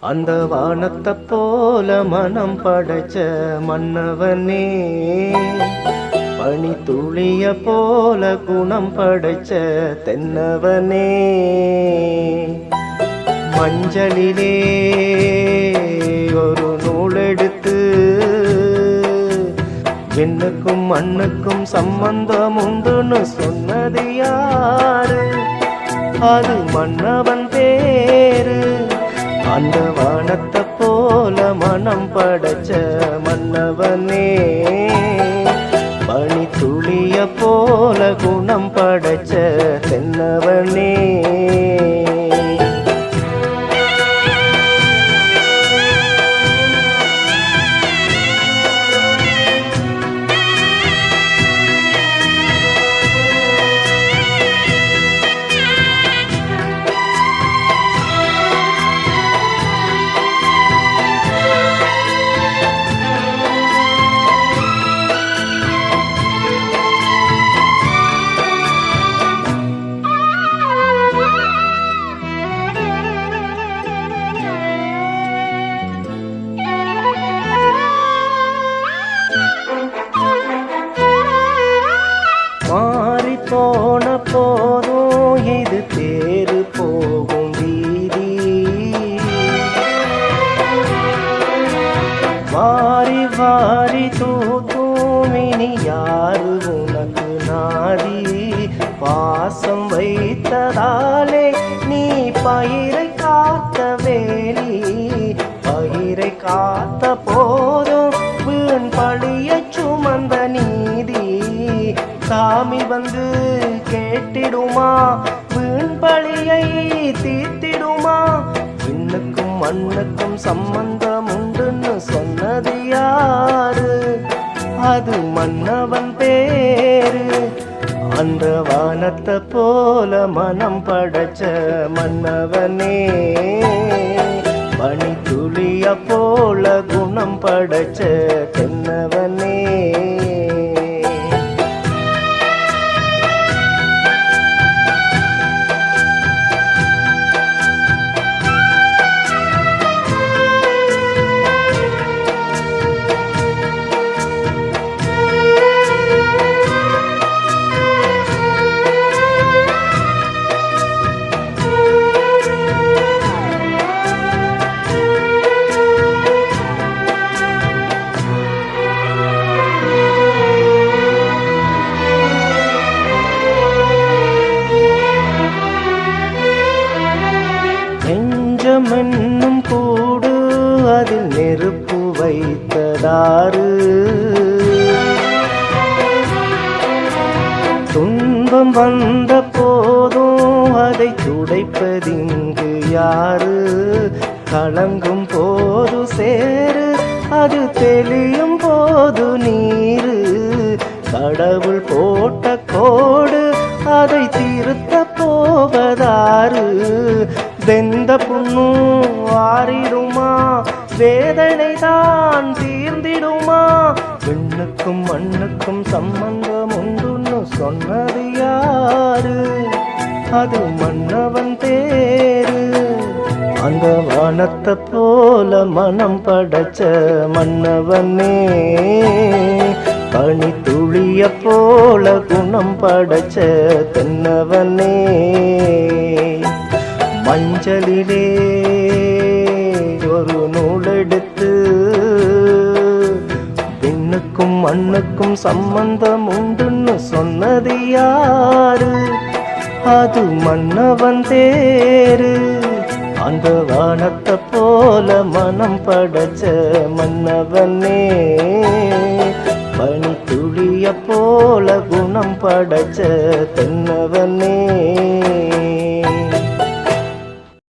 அந்த வானத்தை போல மனம் படைச்ச மன்னவனே, பனி துளிய போல குணம் படைச்ச தென்னவனே, மஞ்சளிலே ஒரு நூலெடுத்து விண்ணுக்கும் மண்ணுக்கும் சம்பந்தம் உண்டுன்னு சொன்னது யாரு? அது மன்னவன் பேரு. அந்த வானத்தை போல மனம் படைச்ச மன்னவனே, பனி துளிய போல குணம் படைச்ச தென்னவனே. மாறி போன போதும் இது தேரு போகும் வீதி, வாரி வாரி தூக்கும் இனி யாரு உனக்கு நாதி? பாசம் வைத்ததாலே நீ பயிரை காத்த வேலி, பயிரை காத்த போதும் வீண் பழிய சுமந்த நீதி சாமி வந்து கேட்டிடுமா? வீண் பழியை தீர்த்திடுமா? விண்ணுக்கும் மண்ணுக்கும் சம்பந்தம் உண்டுன்னு சொன்னது யாரு? அது மன்னவன் பேரு. அந்த வானத்தை போல மனம் படைச்ச மன்னவனே, பனி துளிய போல குணம் படைச்ச தென்னவனே. என்னும் கூடு அதில் நெருப்பு வைத்ததாறு? துன்பம் வந்த போதும் அதை துடைப்பதிங்கு யாரு? கலங்கும் போது சேரு, அது தெளியும் போது நீரு. கடவுள் போட்ட கோடு அதை திருத்த போவதாறு? வெந்த புண்ணும் ஆறிடுமா? வேதனை தான் தீர்ந்திடுமா? விண்ணுக்கும் மண்ணுக்கும் சம்பந்தம் உண்டுன்னு சொன்னது யாரு? அது மன்னவன் பேரு. அந்த வானத்தை போல மனம் படைச்ச மன்னவனே, பனி துளிய போல குணம் படைச்ச தென்னவனே, மஞ்சளிலே ஒரு நூலெடுத்து விண்ணுக்கும் மண்ணுக்கும் சம்பந்தம் உண்டுன்னு சொன்னது யாரு? அது மன்னவன் தேரு. அந்த வானத்தை போல மனம் படைச்ச மன்னவனே, பனி துளிய போல குணம் படைச்ச தென்னவனே.